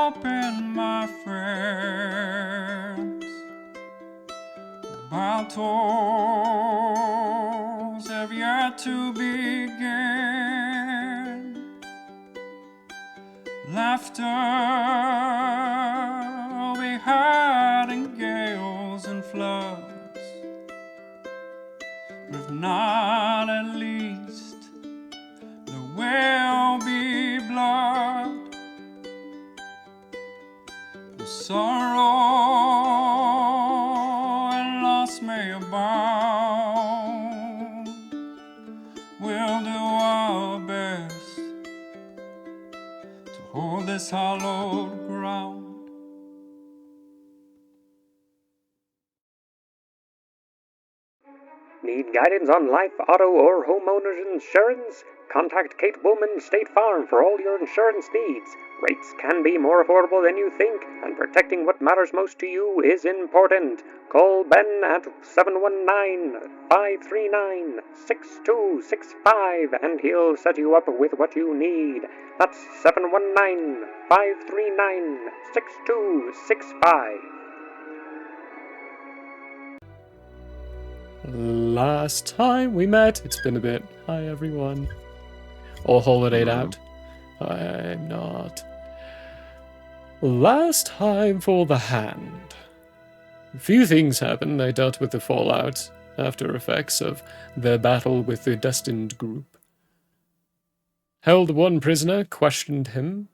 open, my friends. Battles have yet to begin. Laughter will be heard in gales and floods, but if not, at least there will be blood. The sorrow and loss may abound. We'll do our best to hold this hallowed ground. Need guidance on life, auto, or homeowners insurance? Contact Kate Woolman State Farm for all your insurance needs. Rates can be more affordable than you think, and protecting what matters most to you is important. Call Ben at 719-539-6265 and he'll set you up with what you need. That's 719-539-6265. Last time we met, it's been a bit. Hi everyone. All holidayed out. I'm not. Last time for the hand. A few things happened. They dealt with the fallout, after effects of their battle with the destined group. Held one prisoner, questioned him,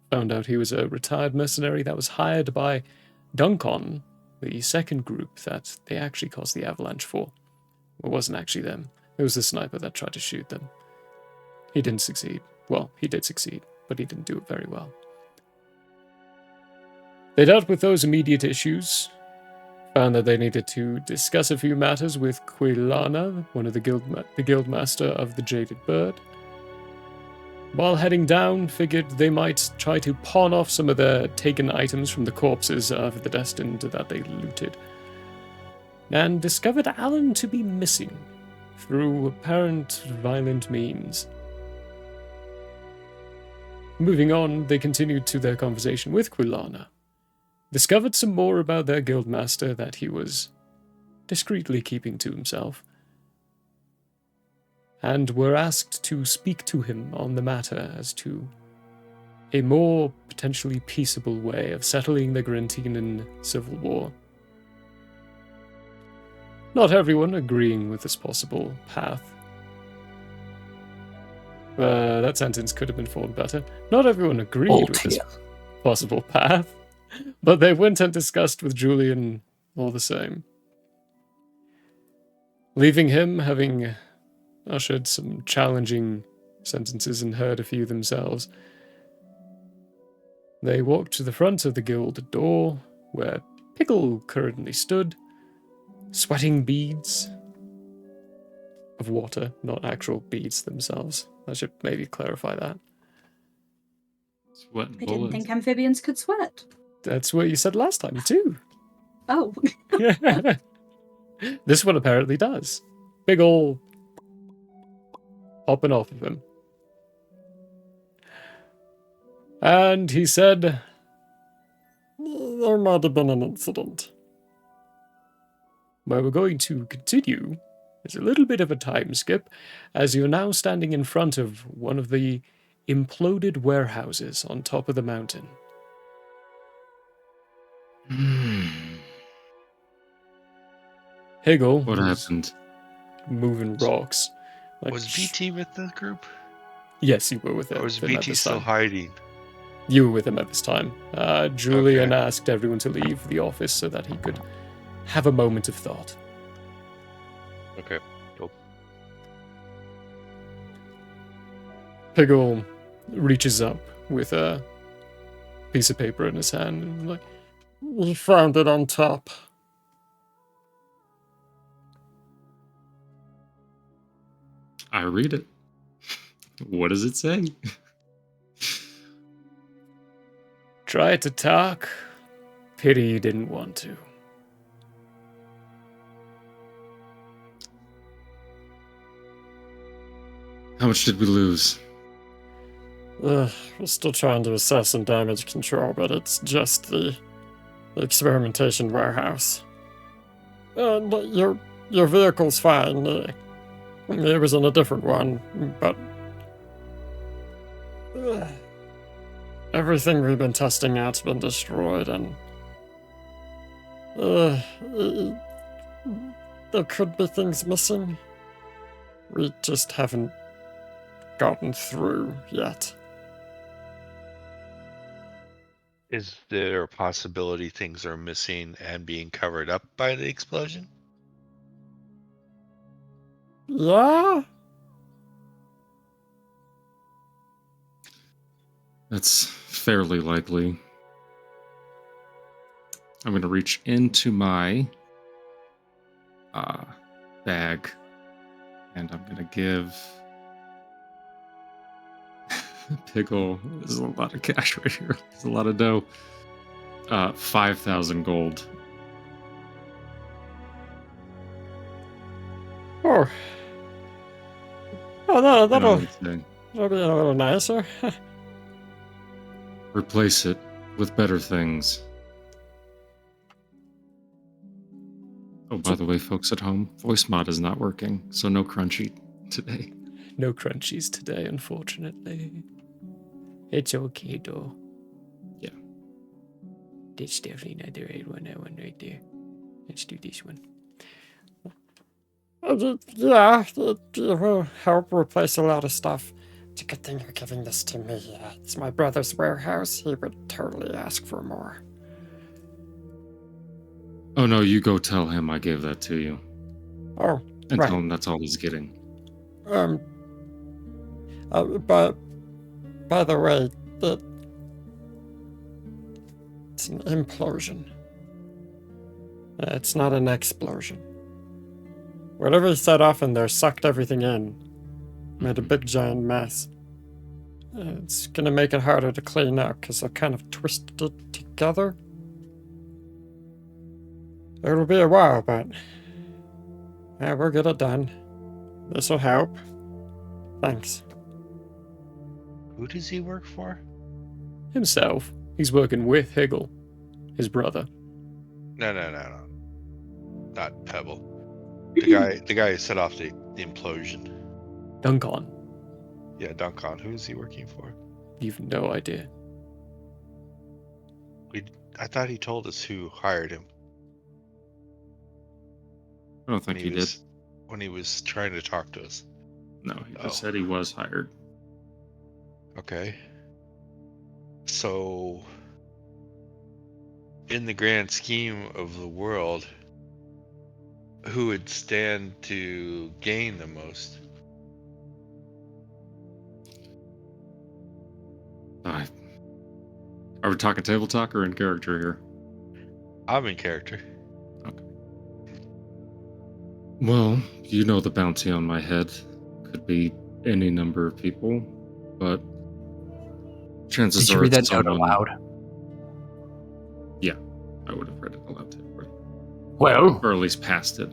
found out he was a retired mercenary that was hired by Dunkon, the second group that they actually caused the avalanche for. It wasn't actually them. It was the sniper that tried to shoot them. He didn't succeed. Well, he did succeed, but he didn't do it very well. They dealt with those immediate issues, found that they needed to discuss a few matters with Quilana, one of the guildmaster of the Jaded Bird. While heading down, figured they might try to pawn off some of their taken items from the corpses of the Destined that they looted, and discovered Alan to be missing through apparent violent means. Moving on, they continued to their conversation with Quilana, discovered some more about their guildmaster that he was discreetly keeping to himself, and were asked to speak to him on the matter as to a more potentially peaceable way of settling the Grantinan civil war. Not everyone agreeing with this possible path. That sentence could have been formed better. Not everyone agreed with this possible path, but they went and discussed with Julian all the same. Leaving him, having ushered some challenging sentences and heard a few themselves, they walked to the front of the guild door, where Pickle currently stood, sweating beads of water, not actual beads themselves. I should maybe clarify that. Sweat I didn't think amphibians could sweat. That's what you said last time, too. Oh. This one apparently does. Big ol' hopping off of him. And he said, there might have been an incident. Where we're going to continue is a little bit of a time skip, as you're now standing in front of one of the imploded warehouses on top of the mountain. Higgle, What happened? Moving rocks. Was BT with the group? Yes, you were with him. Or was BT still hiding? You were with him at this time. Julian asked everyone to leave the office so that he could have a moment of thought. Okay, cool. Piggle reaches up with a piece of paper in his hand and like, we found it on top. I read it. What does it say? Tried to talk. Pity you didn't want to. How much did we lose? We're still trying to assess some damage control, but it's just the experimentation warehouse. And your vehicle's fine. It was in a different one, but everything we've been testing out's been destroyed, and there could be things missing. We just haven't gotten through yet. Is there a possibility things are missing and being covered up by the explosion? Yeah? That's fairly likely. I'm going to reach into my bag, and I'm going to give Pickle, this is a lot of cash right here. There's a lot of dough. 5,000 gold. Oh. Oh, no, And I that'll would say, be a little nicer. replace it with better things. Oh, by the way, folks at home, voice mod is not working, so no crunchy today. No crunchies today, unfortunately. It's okay, though. Yeah. That's definitely not the right one. That one right there. Let's do this one. Yeah, it will help replace a lot of stuff. It's a good thing you're giving this to me. It's my brother's warehouse. He would totally ask for more. Oh no, you go tell him I gave that to you. Oh, And right. tell him that's all he's getting. But by the way, it's an implosion. It's not an explosion. Whatever he set off in there sucked everything in. Made a big giant mess. It's gonna make it harder to clean up because I kind of twisted it together. It'll be a while, but we'll get it done. This'll help. Thanks. Who does he work for? Himself. He's working with Higgle, his brother. No. Not Pebble. The guy who set off the implosion. Duncan. Yeah, Duncan. Who is he working for? You've no idea. I thought he told us who hired him. I don't think he did. When he was trying to talk to us. No, he just said he was hired. Okay. So, in the grand scheme of the world, who would stand to gain the most? Are we talking table talk or in character here? I'm in character. Okay. Well, you know the bounty on my head. Could be any number of people, but chances Did you are read that it's out someone... aloud? Yeah, I would have read it aloud too. Well, Or at least passed it.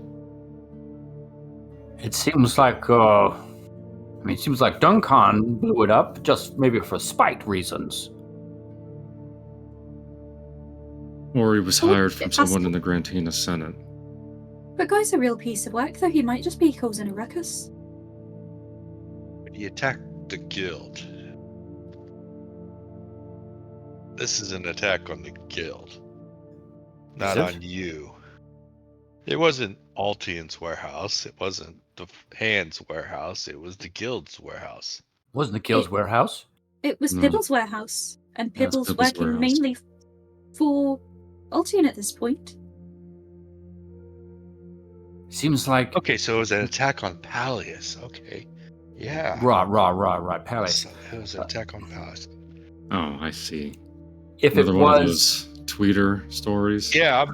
it seems like, it seems like Duncan blew it up, just maybe for spite reasons. Or he was Oh, hired it from has someone to- in the Grantina Senate. But Guy's a real piece of work, though he might just be causing a ruckus. He attacked the guild. This is an attack on the guild, not it? on you. It wasn't Altian's warehouse. It wasn't the Hand's warehouse. It was the guild's warehouse. Wasn't the guild's warehouse? It was No. Pibble's warehouse, and Yeah, it's Pibble's Pibble's working warehouse. mainly for Altian at this point. Seems like Okay, so it was an attack on Pallius. Okay, yeah. right, Palace. So it was an attack on Pallius. Oh, I see. If Another it one of was, those tweeter stories. Yeah,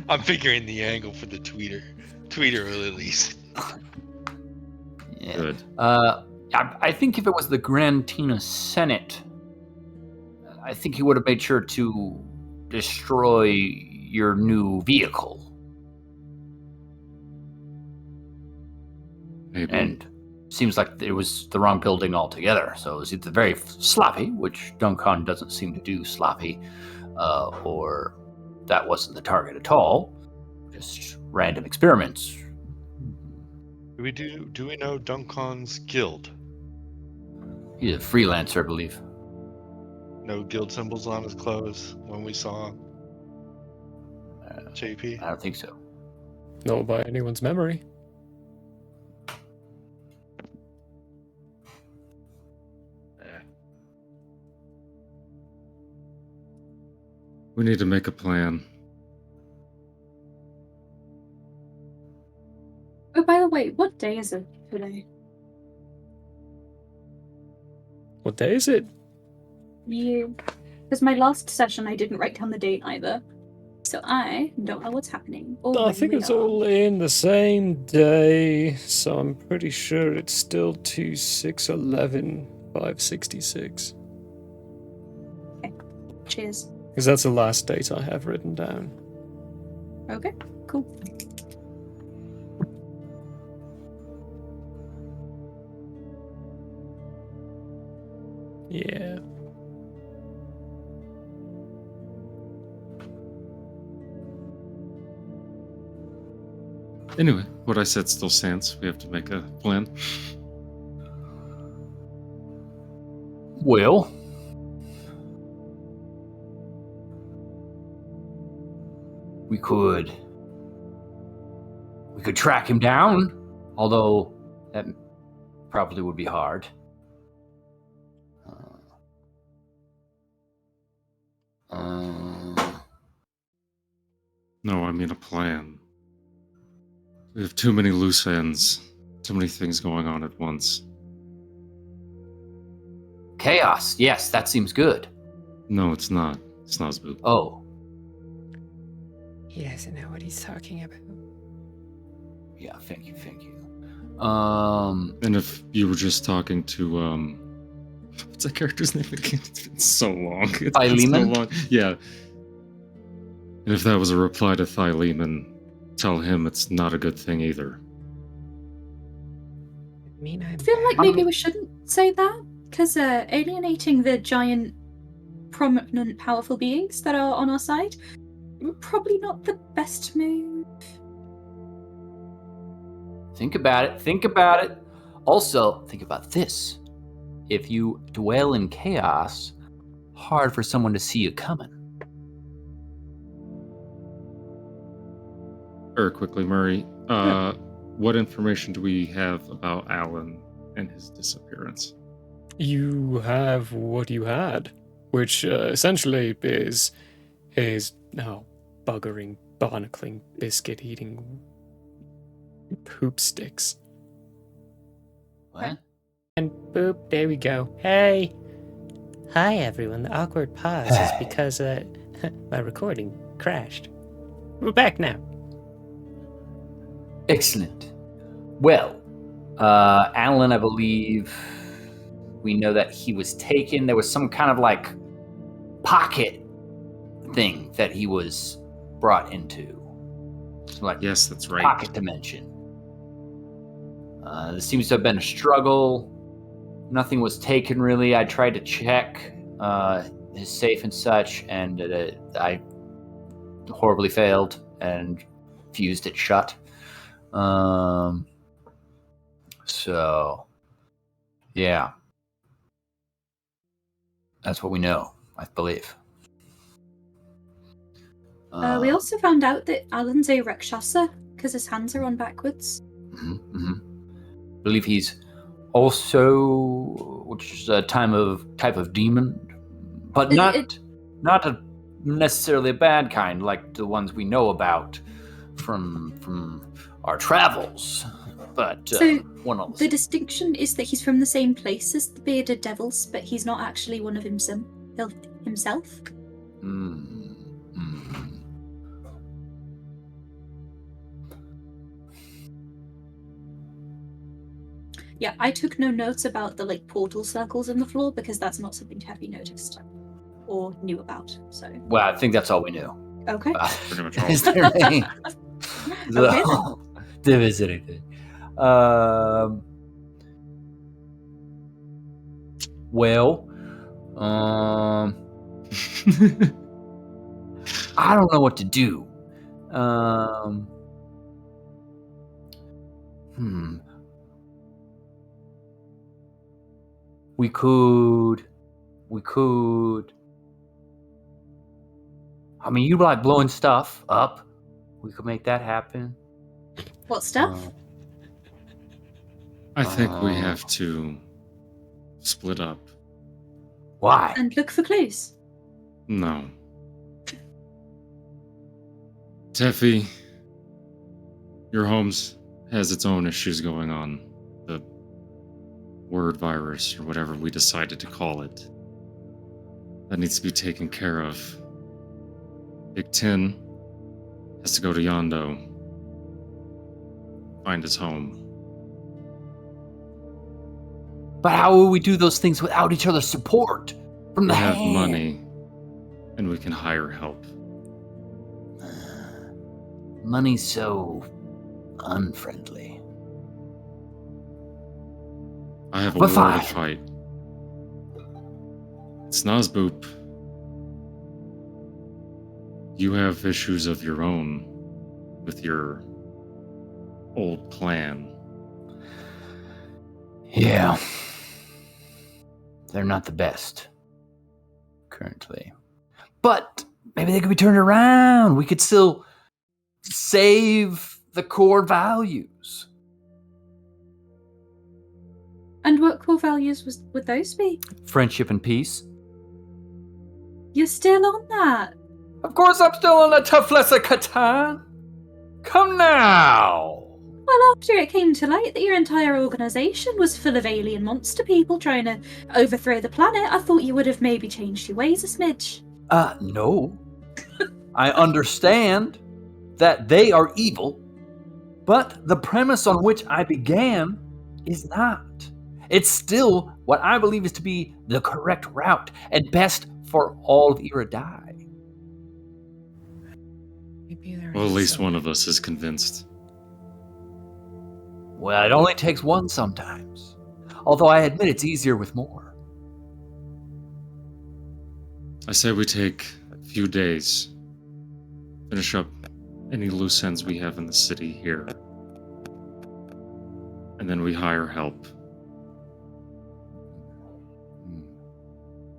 I'm figuring the angle for the tweeter release. yeah. Good. I think if it was the Grantina Senate, I think he would have made sure to destroy your new vehicle. Maybe. And seems like it was the wrong building altogether. So it was either very sloppy, which Duncan doesn't seem to do sloppy, or that wasn't the target at all. Just random experiments. Do we know Duncan's guild? He's a freelancer, I believe. No guild symbols on his clothes when we saw JP? I don't think so. Not by anyone's memory. We need to make a plan. Oh, by the way, what day is it today? What day is it? Because my last session I didn't write down the date either. So I don't know what's happening. I think it's all in the same day, so I'm pretty sure it's still 2/6/11/566. Okay. Cheers. Because that's the last date I have written down. Okay, cool. Yeah. Anyway, what I said still stands. We have to make a plan. Well, we could track him down, although that probably would be hard. No, I mean a plan. We have too many loose ends. Too many things going on at once. Chaos. Yes, that seems good. No, it's not. It's not Snozboo. Oh. He doesn't know what he's talking about. Yeah, thank you. And if you were just talking to, what's that character's name again? It's been so long. Philemon? So long. Yeah. And if that was a reply to Philemon, tell him it's not a good thing either. I feel like maybe we shouldn't say that, because alienating the giant, prominent, powerful beings that are on our side, probably not the best move. Think about it. Also, think about this. If you dwell in chaos, hard for someone to see you coming. Very quickly, Murray. What information do we have about Alan and his disappearance? You have what you had, which essentially is buggering, barnacling, biscuit-eating poop sticks. What? And boop, there we go. Hey! Hi, everyone. The awkward pause is because my recording crashed. We're back now. Excellent. Well, Alan, I believe we know that he was taken. There was some kind of like pocket thing that he was brought into. Some, like, yes, that's right. Pocket dimension. There seems to have been a struggle. Nothing was taken really. I tried to check his safe and such, and I horribly failed and fused it shut. So, yeah. That's what we know, I believe. We also found out that Alan's a Rakshasa, because his hands are on backwards. I believe he's also, which is a type of demon, but not necessarily a bad kind, like the ones we know about from our travels. But so one of the distinction is that he's from the same place as the bearded devils, but he's not actually one of himself. Yeah, I took no notes about the portal circles in the floor because that's not something to have you noticed or knew about. So. Well, I think that's all we knew. Okay. Pretty much all. Is their name? Okay. If it's anything. Well, I don't know what to do. We could. I mean, you like blowing stuff up. We could make that happen. What stuff? I think we have to split up. Why? And look for clues. No. Teffy, your home's has its own issues going on. The word virus, or whatever we decided to call it. That needs to be taken care of. Big Tin has to go to Yondo. Find his home. But how will we do those things without each other's support? From the We have hand? money, and we can hire help. Money's so unfriendly. I have a But war fine. to fight. It's Nazboop. You have issues of your own with your old clan. Yeah. They're not the best. Currently. But maybe they could be turned around. We could still save the core values. And what core values would those be? Friendship and peace. You're still on that. Of course I'm still on a tough lesser Catan. Come now. Well, after it came to light that your entire organization was full of alien monster people trying to overthrow the planet, I thought you would have maybe changed your ways a smidge. No. I understand that they are evil, but the premise on which I began is not. It's still what I believe is to be the correct route and best for all of Iridai. Well, at least one of us is convinced. Well, it only takes one sometimes. Although I admit it's easier with more. I say we take a few days. Finish up any loose ends we have in the city here. And then we hire help.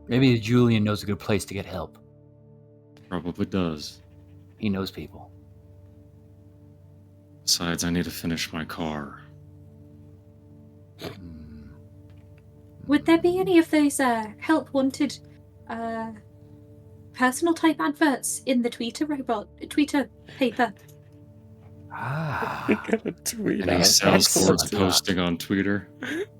Maybe Julian knows a good place to get help. Probably does. He knows people. Besides, I need to finish my car. Would there be any of those help wanted personal type adverts in the Twitter paper? Tweet Any out Salesforce passports. posting on Twitter?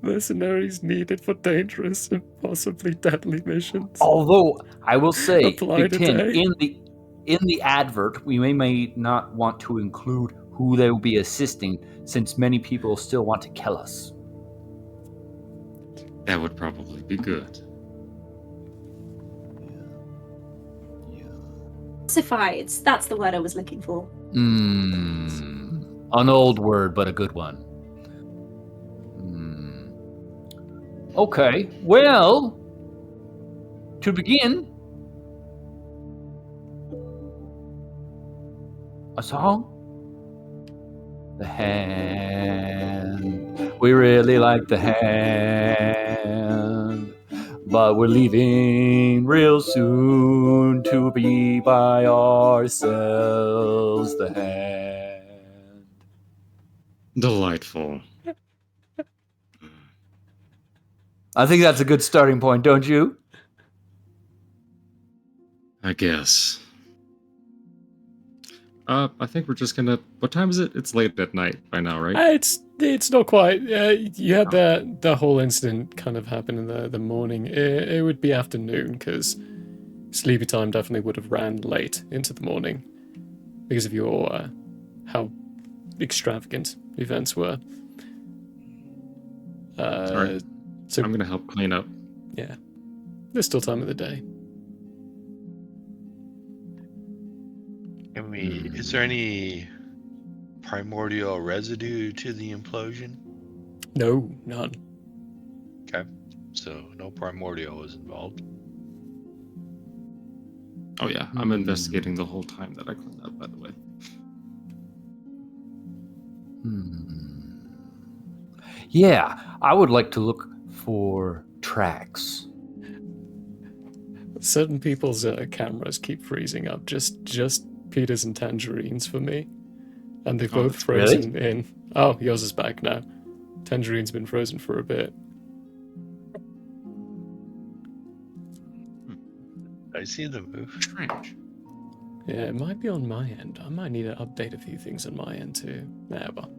Mercenaries needed for dangerous and possibly deadly missions. Although I will say, Apply Big Ten, today. in the advert, we may not want to include who they will be assisting, since many people still want to kill us. That would probably be good. Classifieds, that's the word I was looking for. An old word, but a good one. Okay, well, to begin, a song. The hand. We really like the hand. But we're leaving real soon to be by ourselves. The hand. Delightful. I think that's a good starting point, don't you? I guess. I think we're just gonna... What time is it? It's late at night by now, right? It's not quite. You had the whole incident kind of happen in the morning. It would be afternoon, because sleepy time definitely would have ran late into the morning because of your how extravagant events were. Alright. So I'm gonna help clean up. Yeah. There's still time of the day. Is there any primordial residue to the implosion? No, none. Okay. so no primordial was involved. Oh yeah, I'm investigating the whole time that I cleaned up, by the way. Yeah, I would like to look for tracks. Certain people's cameras keep freezing up. Just Peters and Tangerine's for me, and they've both that's frozen in. Oh, yours is back now. Tangerine's been frozen for a bit. I see the move. Strange. Yeah, it might be on my end. I might need to update a few things on my end too. Nah, well.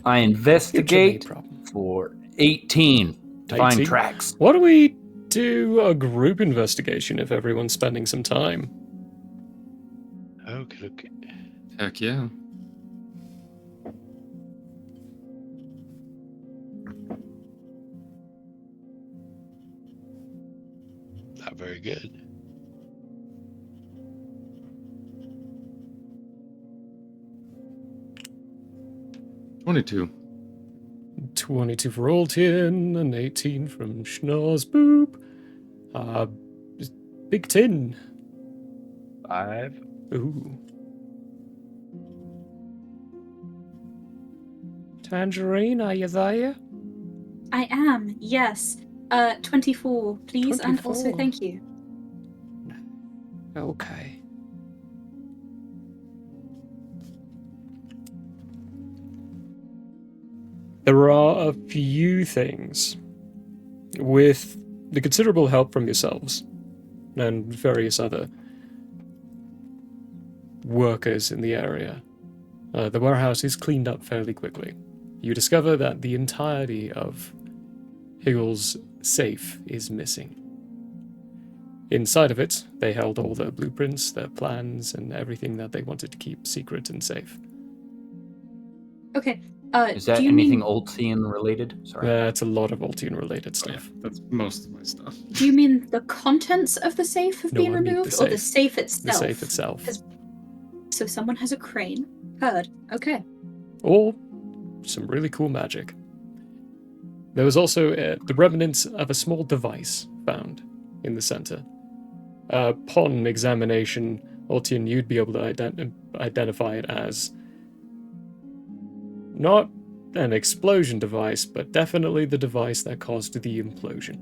I investigate Problem. for 18 to find 18? tracks. Why don't we do a group investigation if everyone's spending some time? Okay. Heck yeah. Not very good. $22 for Altian, and 18 from Schnorr's Boop. Big Tin. 5. Ooh. Tangerine, are you there? I am, yes. 24, please, and also 24. thank you. Okay. There are a few things, with the considerable help from yourselves and various other workers in the area. The warehouse is cleaned up fairly quickly. You discover that the entirety of Higgle's safe is missing. Inside of it, they held all their blueprints, their plans, and everything that they wanted to keep secret and safe. Okay. Is that do you anything mean, Oltian related? Sorry. That's a lot of Altian-related stuff. Yeah, that's most of my stuff. do you mean the contents of the safe have No, been I mean the removed, or the safe. safe itself? The safe itself. So someone has a crane. Heard. Okay. Or some really cool magic. There was also the remnants of a small device found in the center. Upon examination, Altian, you'd be able to identify it as not an explosion device, but definitely the device that caused the implosion.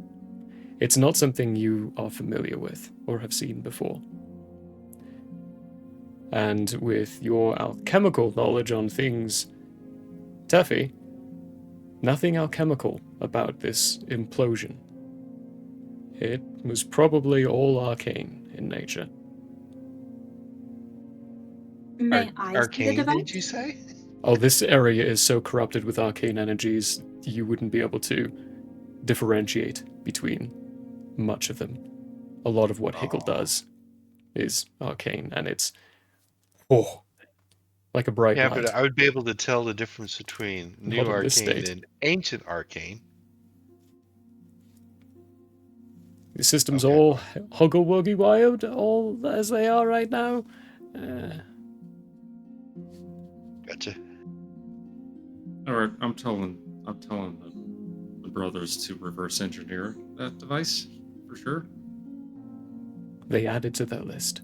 It's not something you are familiar with or have seen before. And with your alchemical knowledge on things, Teffy, nothing alchemical about this implosion. It was probably all arcane in nature. May I see the Arcane, device? did you say? Oh, this area is so corrupted with arcane energies, you wouldn't be able to differentiate between much of them. A lot of what Higgle does is arcane, and it's like a bright Yeah, light. but I would be able to tell the difference between new Not in this arcane state. and ancient arcane. The system's Okay. all huggle-wuggy wired, all as they are right now. Gotcha. Alright, I'm telling the brothers to reverse engineer that device, for sure. They added to their list.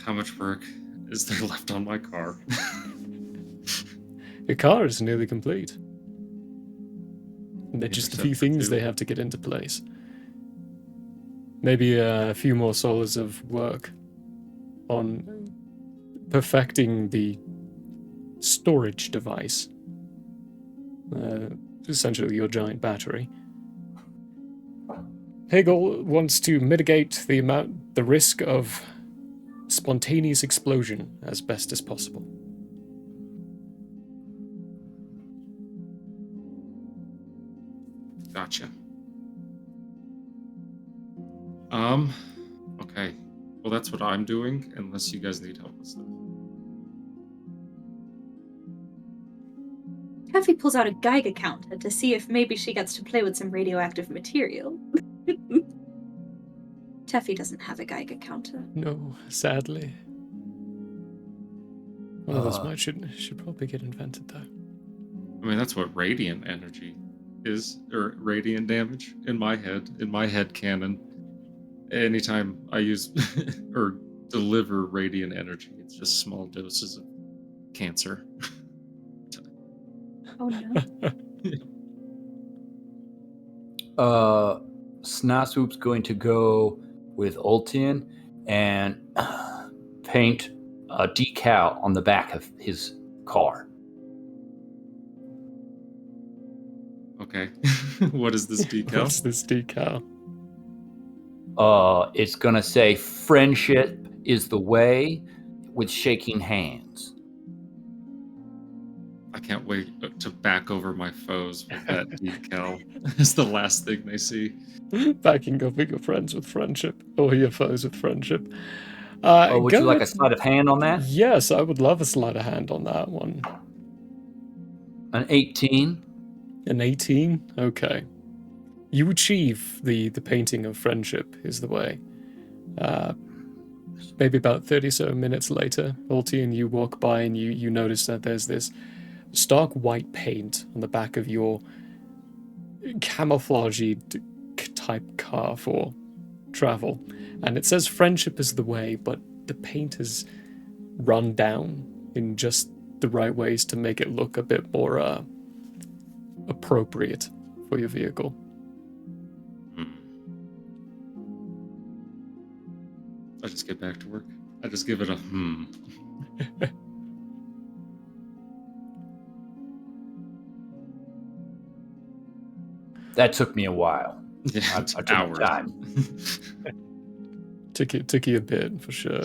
How much work is there left on my car? Your car is nearly complete. There's just a few Except for things two. they have to get into place. Maybe a few more solas of work on perfecting the storage device. Essentially your giant battery. Hegel wants to mitigate the risk of spontaneous explosion as best as possible. Gotcha. Okay. Well, that's what I'm doing, unless you guys need help with stuff. Teffy pulls out a Geiger counter to see if maybe she gets to play with some radioactive material. Teffy doesn't have a Geiger counter. No, sadly. One of those should probably get invented, though. I mean, that's what radiant energy is, or radiant damage in my head canon. Anytime I use or deliver radiant energy, it's just small doses of cancer. Oh no. Snaswoop's going to go with Ultian and paint a decal on the back of his car. Okay. What is this decal? What's this decal? It's gonna say friendship is the way with shaking hands. I can't wait to back over my foes with that decal. It's the last thing they see. Backing up your friends with friendship, or your foes with friendship. Would you like a sleight of hand on that? Yes, I would love a sleight of hand on that one. An 18. An 18? Okay. You achieve the painting of friendship is the way. Maybe about 30 so minutes later, Ulti and you walk by and you notice that there's this stark white paint on the back of your camouflagey type car for travel. And it says friendship is the way, but the paint is run down in just the right ways to make it look a bit more appropriate for your vehicle. I just get back to work. I just give it a That took me a while. Yeah, I took hours. Time. Took you a bit, for sure.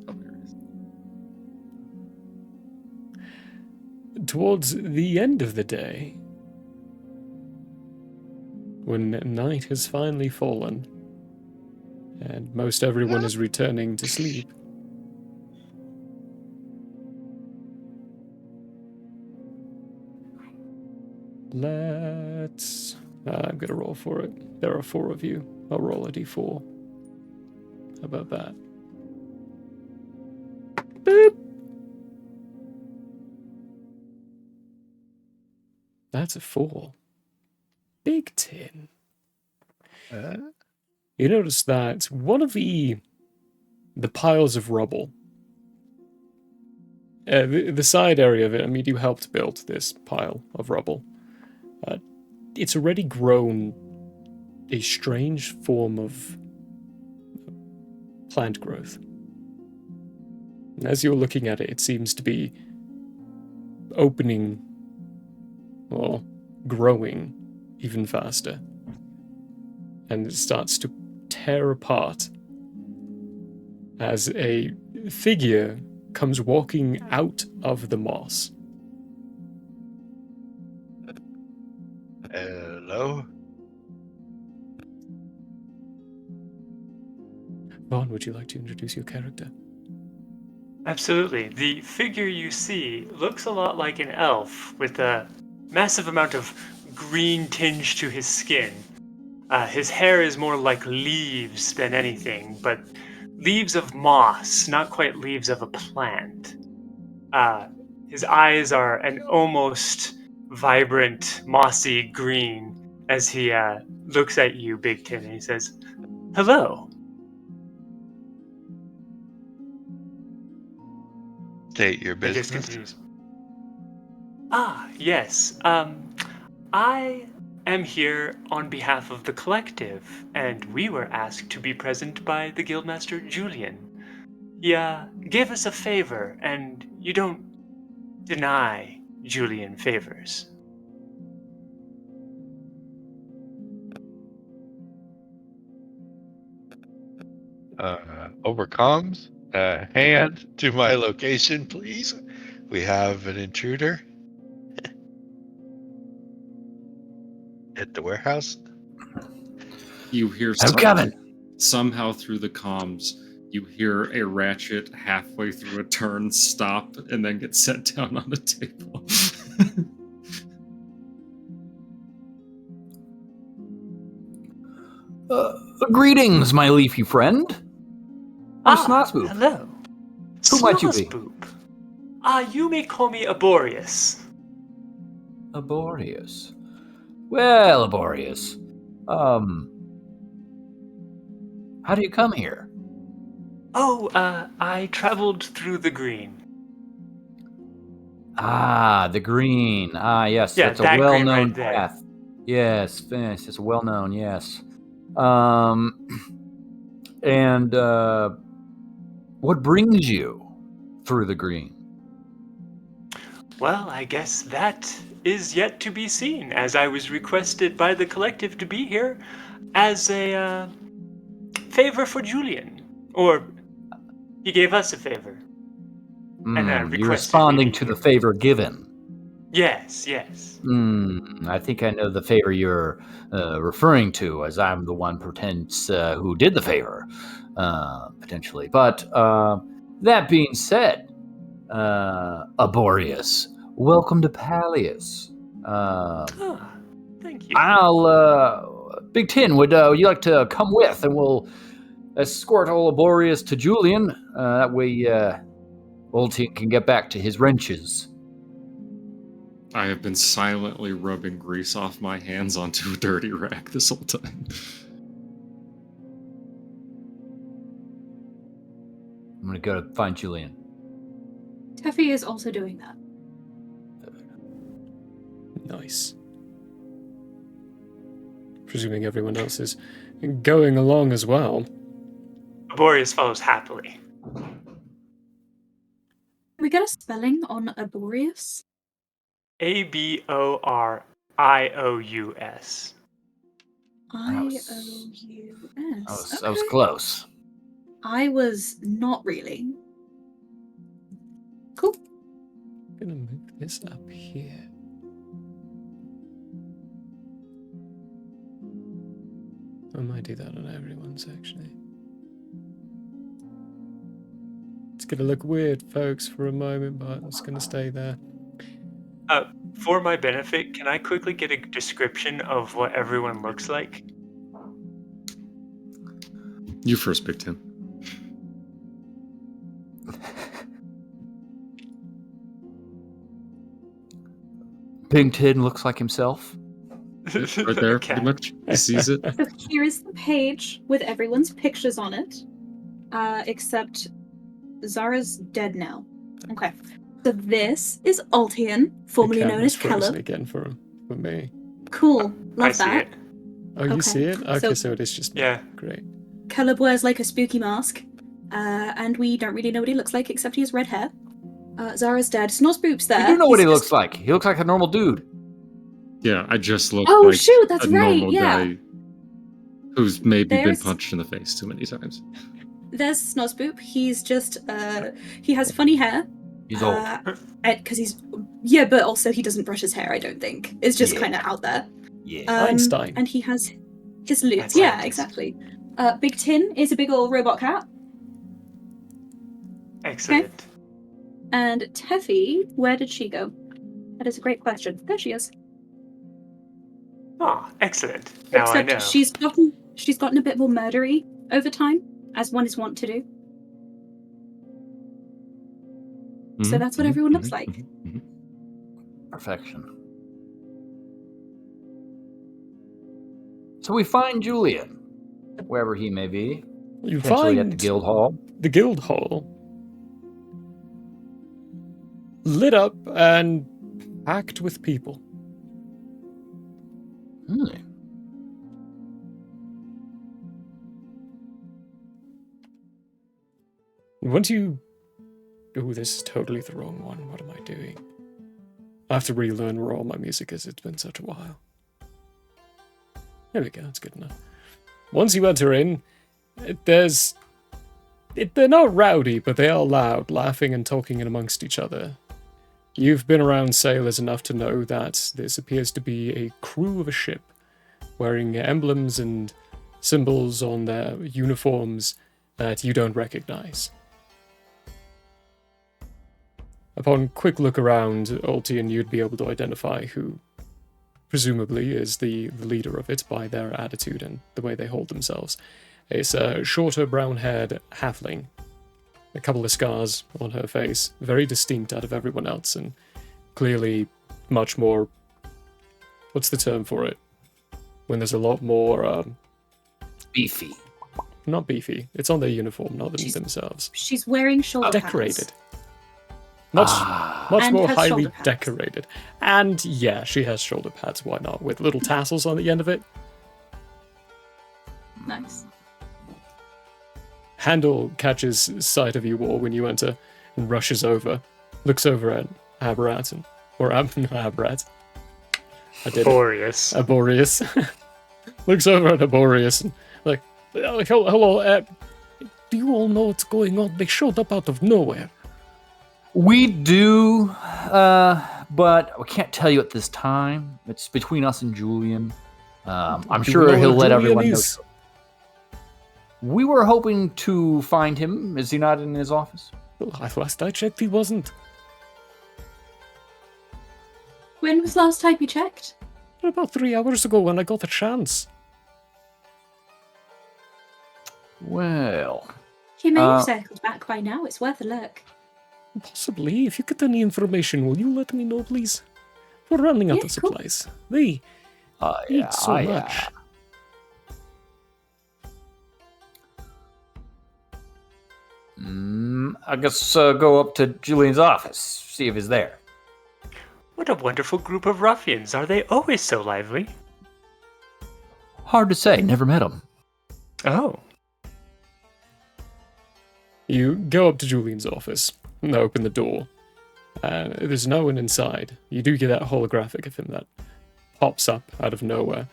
Hilarious. Towards the end of the day, when night has finally fallen, and most everyone is returning to sleep, I'm gonna roll for it. There are 4 of you. I'll roll a d4. How about that? Boop! That's a 4. Big tin. You notice that one of the piles of rubble, the side area of it, I mean, you helped build this pile of rubble. It's already grown a strange form of plant growth. And as you're looking at it, it seems to be opening, or growing even faster. And it starts to tear apart as a figure comes walking out of the moss. Hello? Vaughn, would you like to introduce your character? Absolutely. The figure you see looks a lot like an elf with a massive amount of green tinge to his skin. His hair is more like leaves than anything, but leaves of moss, not quite leaves of a plant. His eyes are an almost vibrant, mossy green as he looks at you, Big Tin, and he says, "Hello." State your And just business. continues. Yes. I am here on behalf of the collective, and we were asked to be present by the Guildmaster Julian. He gave us a favor, and you don't deny Julian favors. Over comms, hand to my location, please. We have an intruder at the warehouse. You hear I'm coming. Somehow through the comms, you hear a ratchet halfway through a turn stop and then get set down on the table. Greetings, my leafy friend. I'm Snaswoop. Hello. Who might you be? Snaswoop. You may call me Aborius. Laborious. Well, Laborious. How do you come here? Oh, I traveled through the green. Ah, the green. Ah, yes, Yeah, that's a that green well-known right there. path. Yes, it's well-known, yes. And what brings you through the green? Well, I guess that is yet to be seen, as I was requested by the collective to be here as a favor for Julian. Or he gave us a favor. And You're requested me responding be to the here. favor given. Yes. I think I know the favor you're referring to, as I'm the one pretends who did the favor, potentially. But that being said, Aborius, welcome to Pallius. Thank you. Big Tin, would you like to come with, and we'll escort old Aborius to Julian? That way, old Tin can get back to his wrenches. I have been silently rubbing grease off my hands onto a dirty rag this whole time. I'm gonna go find Julian. Teffy is also doing that. Nice. Presuming everyone else is going along as well. Aborius follows happily. Can we get a spelling on Aborius? Aborious. IOUS. I was close. I was not really. Cool. I'm gonna move this up here. I might do that on everyone's, actually. It's gonna look weird, folks, for a moment, but it's gonna stay there. For my benefit, can I quickly get a description of what everyone looks like? You first, Big Tim. Big Tin looks like himself. Right there, Okay. pretty much. He sees it. So here is the page with everyone's pictures on it, except Zara's dead now. Okay. So this is Altian, formerly The known as camera's frozen Caleb. again for me. Cool. Love I see that. it. Oh, you Okay. see it? Okay, So- so it is just me. Yeah. Great. Caleb wears like a spooky mask, and we don't really know what he looks like except he has red hair. Zara's dead. Snozzboop's there. You do know what he He's looks just- like. He looks like a normal dude. Yeah, I just look Oh, like shoot, that's a right, normal yeah. guy who's maybe There's- been punched in the face too many times. There's Snozzboop. He's just he has funny hair. He's old. Because he's but also he doesn't brush his hair. I don't think it's just Yeah. kind of out there. Yeah. Einstein. And he has his loots. That's Yeah, scientist. exactly. Big Tin is a big old robot cat, Excellent. and Teffy, where did she go? That is a great question. There she is. Oh, excellent. Now I Except know. she's gotten a bit more murdery over time, as one is wont to do. So that's what everyone looks like. Perfection. So we find Julian, wherever he may be. You Potentially find at the guild hall. the guild hall lit up and packed with people. Hmm. Once you... Oh, this is totally the wrong one. What am I doing? I have to relearn where all my music is. It's been such a while. There we go. That's good enough. Once you enter in, they're not rowdy, but they are loud, laughing and talking in amongst each other. You've been around sailors enough to know that this appears to be a crew of a ship, wearing emblems and symbols on their uniforms that you don't recognize. Upon quick look around, Altian, you'd be able to identify who presumably is the leader of it by their attitude and the way they hold themselves. It's a shorter, brown-haired halfling. A couple of scars on her face, very distinct out of everyone else, and clearly much more what's the term for it? When there's a lot more, Beefy. not beefy. It's on their uniform, not themselves. She's wearing shoulder Decorated. pads. Much And more has highly shoulder pads. decorated. And yeah, she has shoulder pads, why not? With little tassels on the end of it. Nice. Handel catches sight of you all when you enter and rushes over, looks over at Aberrat, or Aberrat. I did it. Boreas. Aborius. Looks over at Aborius and like, "Oh, hello, do you all know what's going on? They showed up out of nowhere." We do, but we can't tell you at this time. It's between us and Julian. I'm Do we sure know he'll where let Julian everyone know. is? We were hoping to find him. Is he not in his office? Last I checked, he wasn't. When was the last time you checked? About 3 hours ago when I got a chance. Well, He may have circled back by now. It's worth a look. Possibly. If you get any information, will you let me know, please? We're running out Yeah, of cool. supplies. They need so much. I guess go up to Julian's office, see if he's there. What a wonderful group of ruffians. Are they always so lively? Hard to say. Never met him. Oh. You go up to Julian's office and open the door. There's no one inside. You do get that holographic of him that pops up out of nowhere.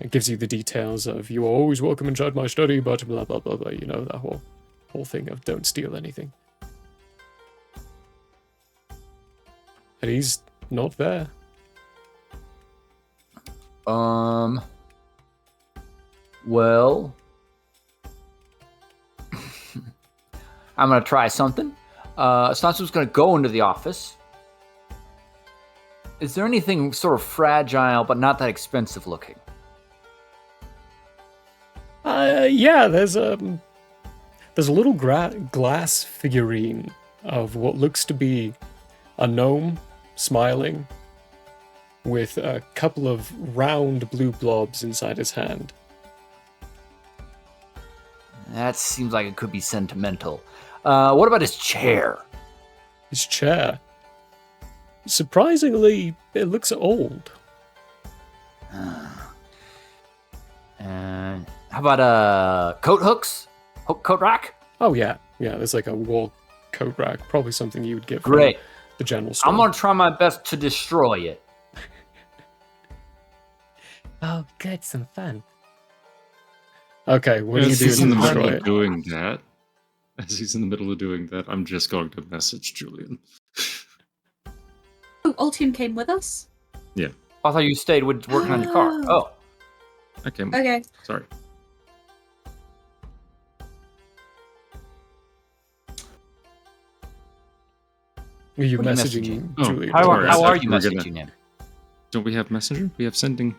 It gives you the details of, "You are always welcome inside my study, but blah blah blah blah." You know, that whole thing of don't steal anything. And he's not there. Well, I'm gonna try something. Snatsu's gonna go into the office. Is there anything sort of fragile but not that expensive looking? Yeah, there's a little glass figurine of what looks to be a gnome smiling with a couple of round blue blobs inside his hand. That seems like it could be sentimental. What about his chair? His chair. Surprisingly, it looks old. And how about coat hooks? Coat rack? Oh yeah, there's like a wall coat rack, probably something you would get from Great. the general store. I'm gonna try my best to destroy it. Oh, good, some fun. Okay, what do you As do he's in to the middle destroy of it? doing that, I'm just going to message Julian. Oh, Altium came with us? Yeah. I thought you stayed with working on your car. Oh. Okay. Okay. Sorry. Are you What are you messaging messaging? Julian? How Sorry, I are thought you we were gonna- messaging him? Don't we have messenger? We have sending.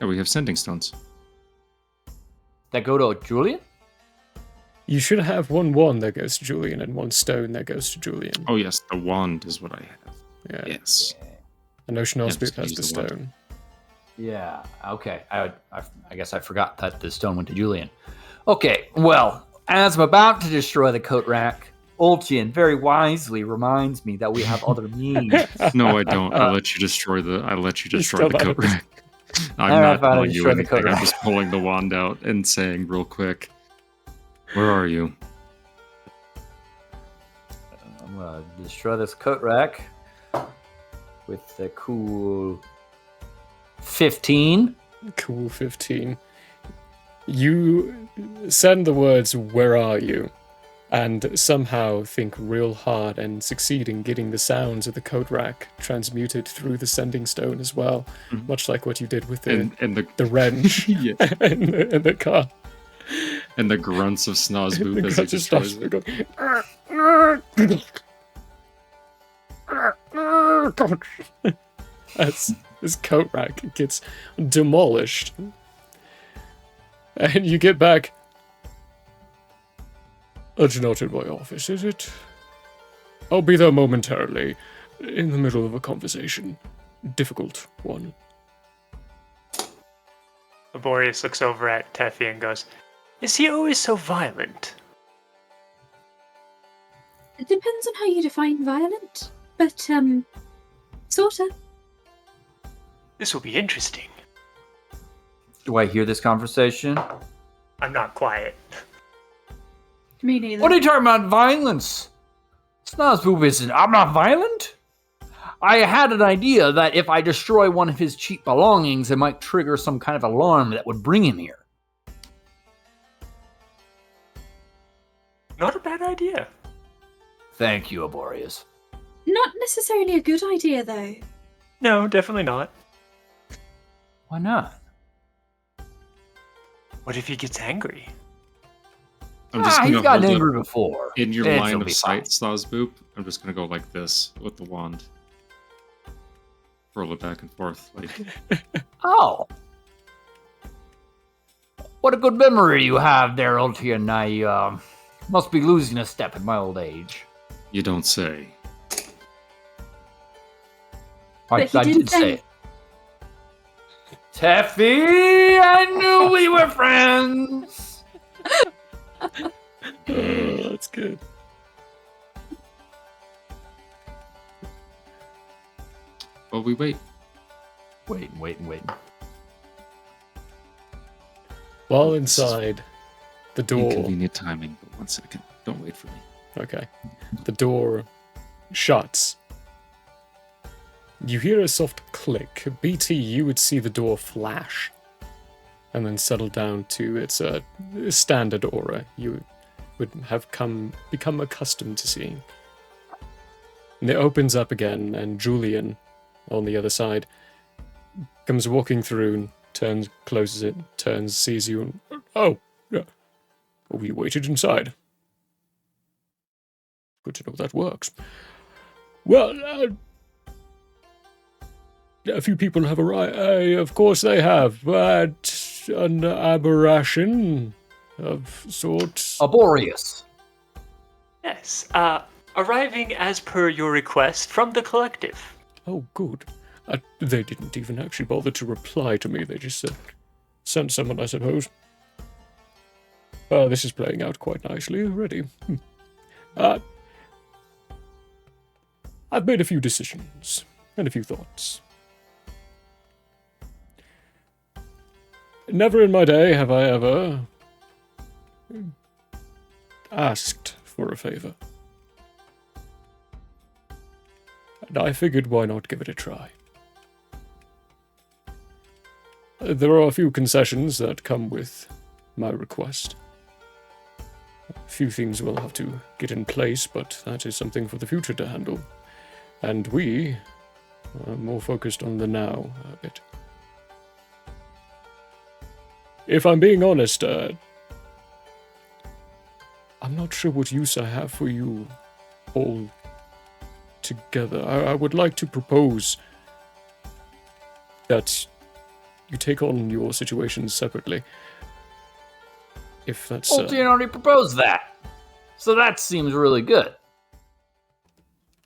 Yeah, we have sending stones. That go to Julian? You should have one that goes to Julian and one stone that goes to Julian. Oh yes, the wand is what I have. Yeah. Yes. And Ocean Yeah, Spirit just has use the the wand. stone. Yeah. Okay. I guess I forgot that the stone went to Julian. Okay. Well, as I'm about to destroy the coat rack, Ultian very wisely reminds me that we have other means. No, I don't. I let you destroy the still coat not- rack. I'm I not thought I telling you destroyed the coat anything. I'm rack. just pulling the wand out and saying real quick, "Where are you?" I'm gonna destroy this coat rack with the cool 15. Cool 15. You send the words, "Where are you?" and somehow think real hard and succeed in getting the sounds of the code rack transmuted through the sending stone as well, much like what you did with the wrench yeah, in the car. and the grunts of Snozboop The as he guts just destroys it. As this coat rack gets demolished. And you get back. It's not in my office, is it? I'll be there momentarily, in the middle of a conversation. Difficult one. Boreas looks over at Teffy and goes, "Is he always so violent?" It depends on how you define violent, but, sorta. This will be interesting. Do I hear this conversation? I'm not quiet. Me neither. What are you talking about, violence? Snozboop isn't. I'm not violent. I had an idea that if I destroy one of his cheap belongings, it might trigger some kind of alarm that would bring him here. Not a bad idea. Thank you, Aborius. Not necessarily a good idea, though. No, definitely not. Why not? What if he gets angry? I'm just He's gonna gotten hold angry it before. in your It'll line of be sight, fine. Snozboop. I'm just gonna go like this with the wand. Roll it back and forth, like Oh. What a good memory you have there, Ultian. I must be losing a step in my old age. you don't say. I But he did did say say- it. Teffy, I knew we were friends. That's good. Well, we wait. Wait. While inside, the door. Inconvenient timing, but 1 second. Don't wait for me. Okay. The door shuts. You hear a soft click. BT, you would see the door flash and then settle down to its standard aura you would have become accustomed to seeing. And it opens up again, and Julian, on the other side, comes walking through and turns, closes it, turns, sees you, and oh, yeah. Oh, you waited inside. Good to know that works. Well, a few people have arrived. Of course they have, but an aberration of sorts. Aborius. Yes, arriving as per your request from the collective. Oh, good. They didn't even actually bother to reply to me. They just sent someone, I suppose. This is playing out quite nicely already. I've made a few decisions and a few thoughts. Never in my day have I ever asked for a favor. And I figured, why not give it a try? There are a few concessions that come with my request. A few things will have to get in place, but that is something for the future to handle. And we are more focused on the now a bit. If I'm being honest, I'm not sure what use I have for you all together. I would like to propose that you take on your situations separately. If that's... Ultian already proposed that. So that seems really good.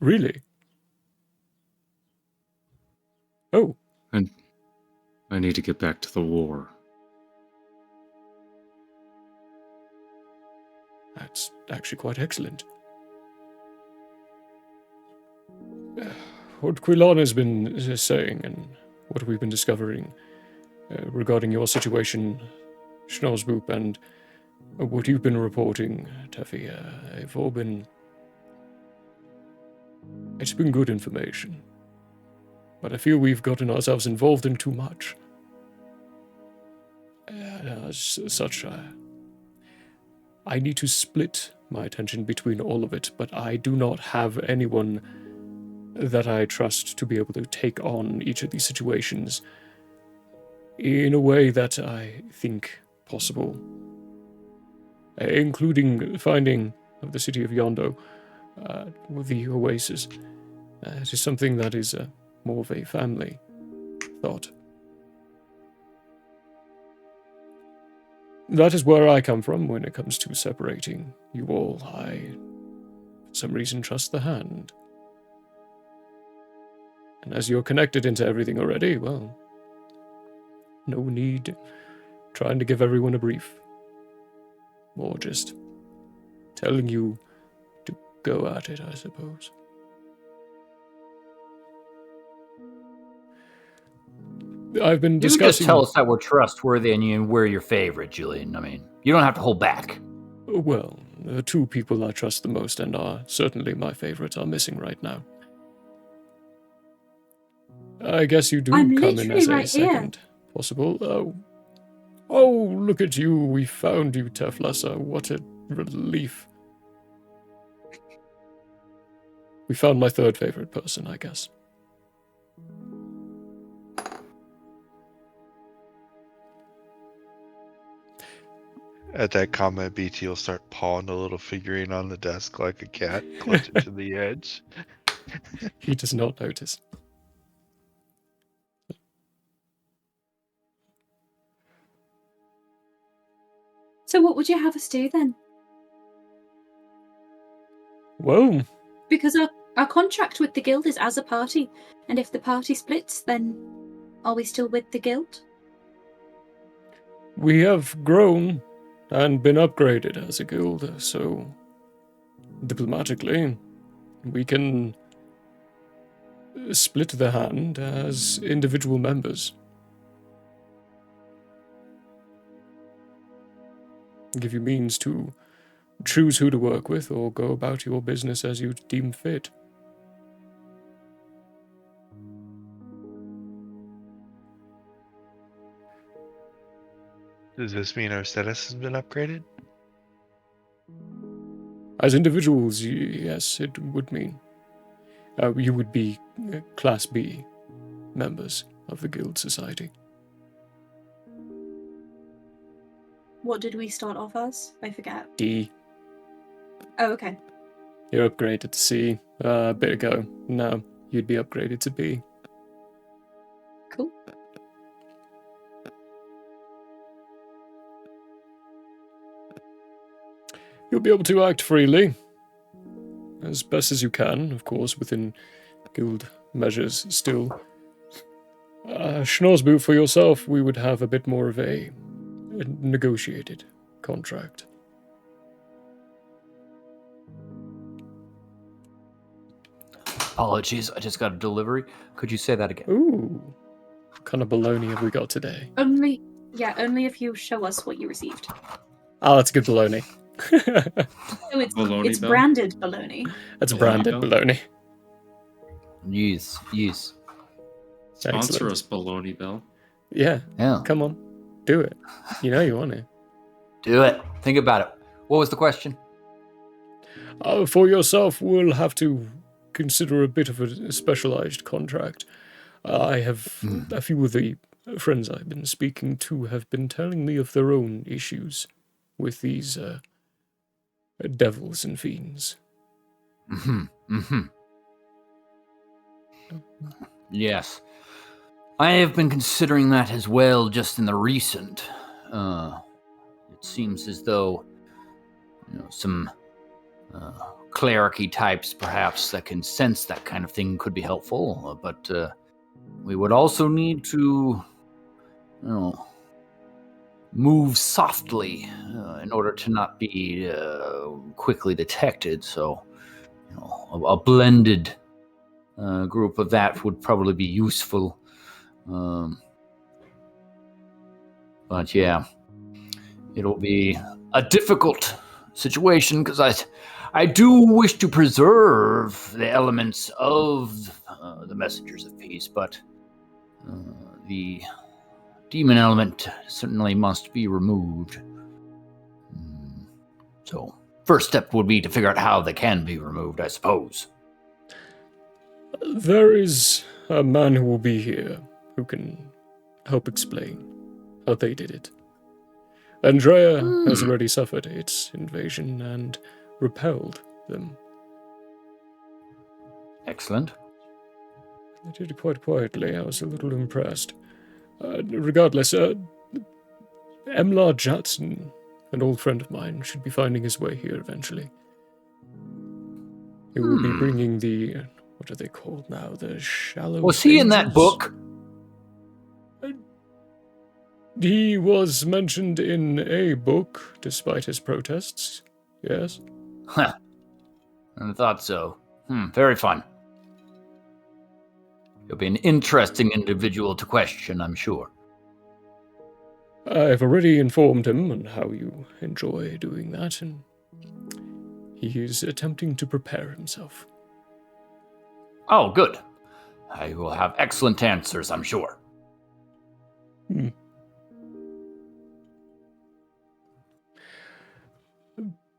Really? Oh. And I need to get back to the war. That's actually quite excellent. What Quillan has been saying and what we've been discovering regarding your situation, Schnozboop, and what you've been reporting, Teffy, they've all been... It's been good information. But I feel we've gotten ourselves involved in too much. As such, I need to split my attention between all of it, but I do not have anyone that I trust to be able to take on each of these situations in a way that I think possible, including finding of the city of Yondo with the oasis. It is something that is more of a family thought. That is where I come from when it comes to separating you all. I, for some reason, trust the hand. And as you're connected into everything already, well, no need trying to give everyone a brief. Or just telling you to go at it, I suppose. I've been You discussing... can just tell us that we're trustworthy and we're your favorite, Julian. I mean, you don't have to hold back. Well, the two people I trust the most and are certainly my favorites are missing right now. I guess you do I'm come in literally as a right here. second possible. Oh, look at you. We found you, Teflasa. What a relief. We found my third favorite person, I guess. At that comment, BT will start pawing a little figurine on the desk like a cat, clutching to the edge. He does not notice. So what would you have us do then? Well, Because our contract with the guild is as a party, and if the party splits, then are we still with the guild? we have grown and been upgraded as a guild, so diplomatically, we can split the hand as individual members. Give you means to choose who to work with or go about your business as you deem fit. Does this mean our status has been upgraded? As individuals, yes, it would mean. You would be Class B members of the Guild Society. What did we start off as? I forget. D. Oh, okay. You're upgraded to C a bit ago. Now you'd be upgraded to B. Cool. You'll be able to act freely, as best as you can, of course, within guild measures still. Schnorsboot, for yourself, we would have a bit more of a negotiated contract. Apologies, I just got a delivery. Could you say that again? Ooh, what kind of baloney have we got today? Only if you show us what you received. Oh, that's good baloney. So it's Bell? branded baloney. That's branded baloney. Yes. Sponsor Excellent. us, Baloney Bell. Yeah, come on. Do it. You know you want to. Do it. Think about it. What was the question? For yourself, we'll have to consider a bit of a specialized contract. I have a few of the friends I've been speaking to have been telling me of their own issues with these devils and fiends. Yes. I have been considering that as well, just in the recent. It seems as though some clericy types, perhaps, that can sense that kind of thing could be helpful. But we would also need to, move softly in order to not be quickly detected. So, a blended group of that would probably be useful. But yeah, it'll be a difficult situation because I do wish to preserve the elements of the messengers of peace, but the demon element certainly must be removed. So, first step would be to figure out how they can be removed, I suppose. There is a man who will be here who can help explain how they did it. Andrea has already suffered its invasion and repelled them. Excellent. They did it quite quietly. I was a little impressed. Regardless, Emlar Jatson, an old friend of mine, should be finding his way here eventually. He will be bringing the... what are they called now? The Shallow Was he in that Angels? book? He was mentioned in a book, despite his protests. Yes? Huh. I thought so. Very fun. You'll be an interesting individual to question, I'm sure. I've already informed him on how you enjoy doing that, and he is attempting to prepare himself. Oh, good. I will have excellent answers, I'm sure.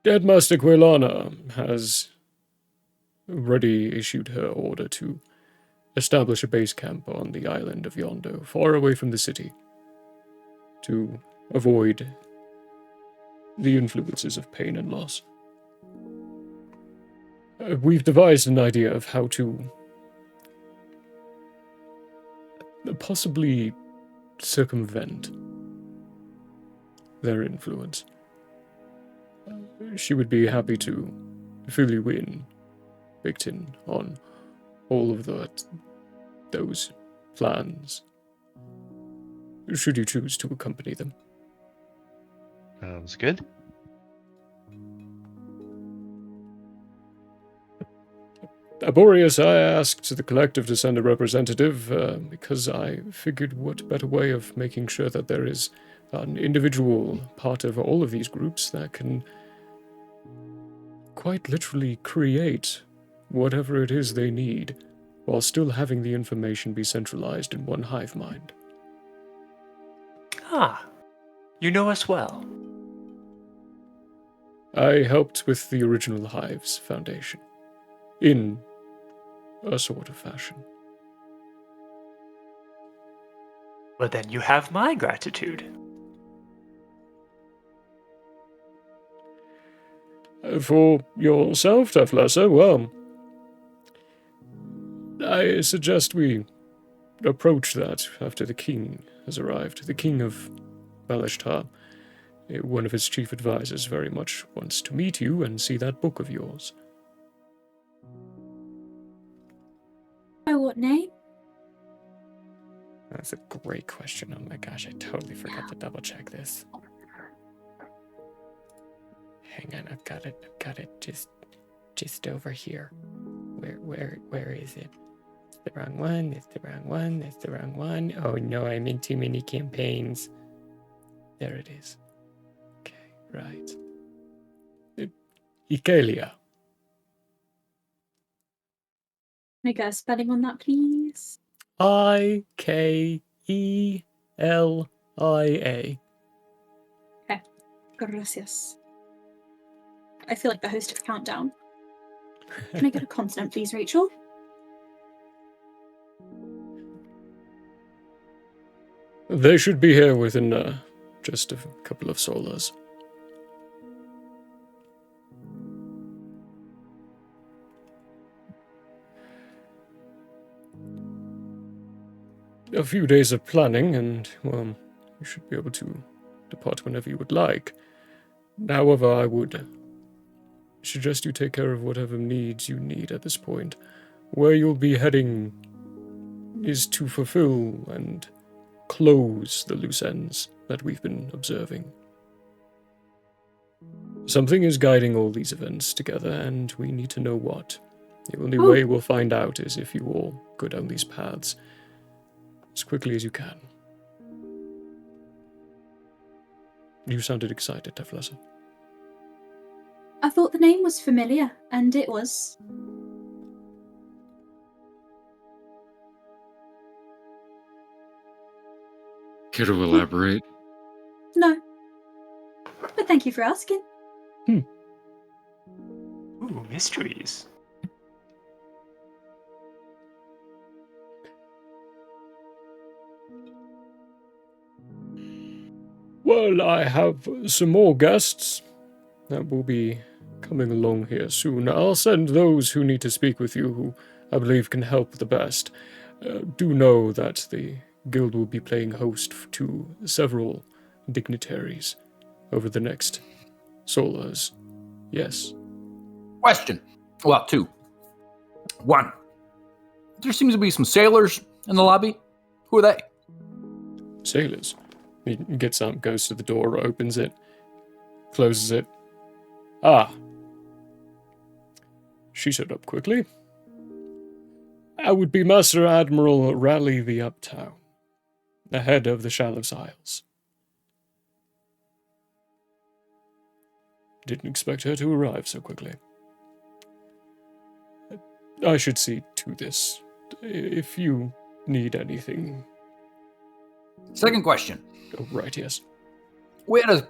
Headmaster Quelana has already issued her order to establish a base camp on the island of Yondo, far away from the city, to avoid the influences of pain and loss. We've devised an idea of how to possibly circumvent their influence. She would be happy to fill you in, Victon, on all of those plans, should you choose to accompany them. Sounds good. Aborius, I asked the collective to send a representative because I figured what better way of making sure that there is an individual part of all of these groups that can quite literally create whatever it is they need, while still having the information be centralized in one hive mind. Ah, you know us well. I helped with the original Hive's foundation, in a sort of fashion. Well, then you have my gratitude. For yourself, Teflessa, well, I suggest we approach that after the king has arrived. The king of Balashtar, one of his chief advisors, very much wants to meet you and see that book of yours. By what name? That's a great question. Oh my gosh, I totally forgot to double check this. Hang on, I've got it just over here. Where is it? It's the wrong one, it's the wrong one, it's the wrong one. Oh no, I'm in too many campaigns. There it is. Okay, right. Ikelia. Can I get a spelling on that, please? Ikelia. Okay, gracias. I feel like the host of Countdown. Can I get a consonant, please, Rachel? They should be here within just a couple of solas. A few days of planning, and, well, you should be able to depart whenever you would like. However, I would suggest you take care of whatever needs you need at this point. Where you'll be heading is to fulfill and close the loose ends that we've been observing. Something is guiding all these events together, and we need to know what. The only way we'll find out is if you all go down these paths as quickly as you can. You sounded excited, Teflessa. I thought the name was familiar, and it was. Care to elaborate? No. But thank you for asking. Ooh, mysteries. Well, I have some more guests that will be coming along here soon. I'll send those who need to speak with you, who I believe can help the best. Do know that the guild will be playing host to several dignitaries over the next solas. Yes. Question. Well, two. One. There seems to be some sailors in the lobby. Who are they? Sailors. He gets up, goes to the door, opens it, closes it. Ah. She showed up quickly. I would be Master Admiral Raleigh the Uptown, the head of the Shallows Isles. Didn't expect her to arrive so quickly. I should see to this. If you need anything. Second question. Oh, right, yes. We had a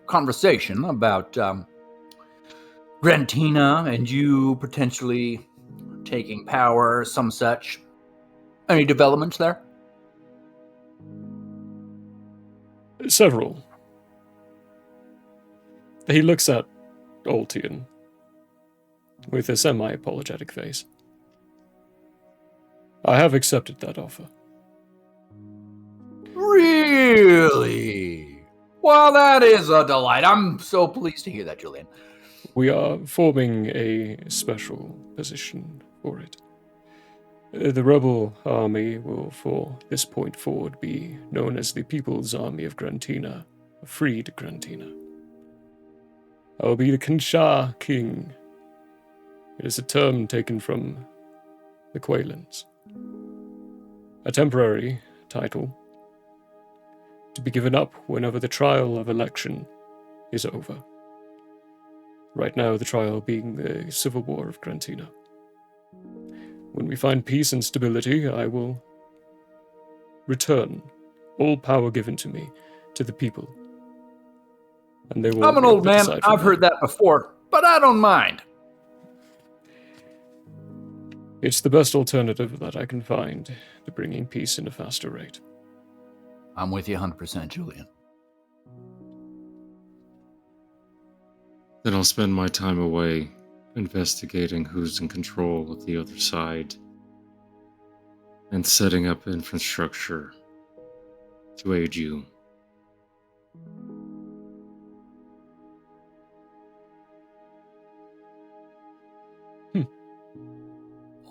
conversation about Grantina and you potentially taking power, some such. Any developments there? Several. He looks at Altian with a semi-apologetic face. I have accepted that offer. Really? Well, that is a delight. I'm so pleased to hear that, Julian. We are forming a special position for it. The rebel army will, for this point forward, be known as the People's Army of Grantina, freed Grantina. I will be the Kanshar King. It is a term taken from the Quailans. A temporary title to be given up whenever the trial of election is over. Right now, the trial being the Civil War of Grantina. When we find peace and stability, I will return all power given to me to the people. And they will I'm an be able old to man. decide from I've heard that before, but I don't mind. It's the best alternative that I can find to bringing peace in a faster rate. I'm with you 100%, Julian. Then I'll spend my time away investigating who's in control of the other side and setting up infrastructure to aid you.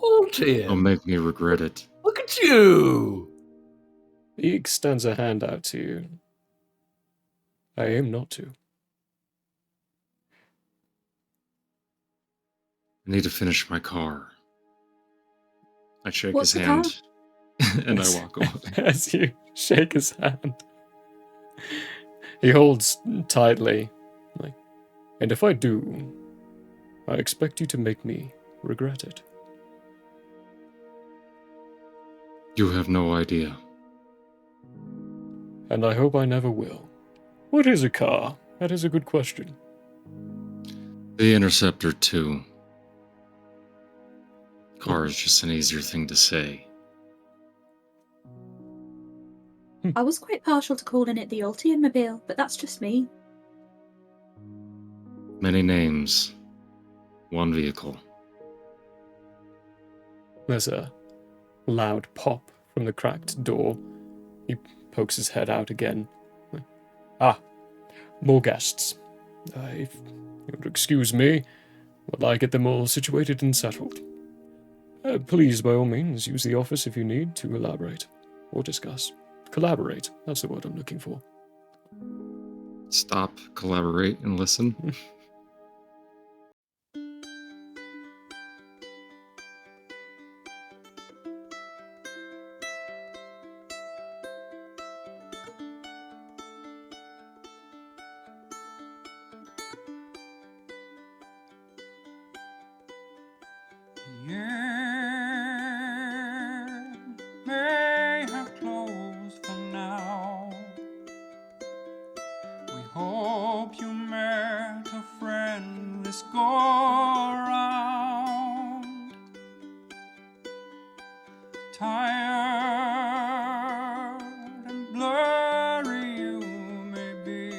Altian. Don't make me regret it. Look at you. He extends a hand out to you. I aim not to. I need to finish my car. I shake What's his the car? hand and I walk away. As you shake his hand, he holds tightly. And if I do, I expect you to make me regret it. You have no idea. And I hope I never will. What is a car? That is a good question. The Interceptor 2. Car is just an easier thing to say. I was quite partial to calling it the Altian Mobile, but that's just me. Many names. One vehicle. There's a loud pop from the cracked door. He pokes his head out again. Ah, more guests. If you would excuse me while I get them all situated and settled. Please, by all means, use the office if you need to elaborate or discuss. Collaborate, that's the word I'm looking for. Stop, collaborate, and listen. The year may have closed for now. We hope you met a friend this go around. Tired and blurry you may be.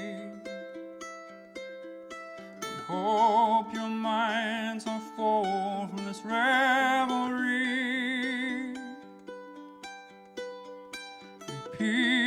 We hope your minds are full from this revelry. Repeat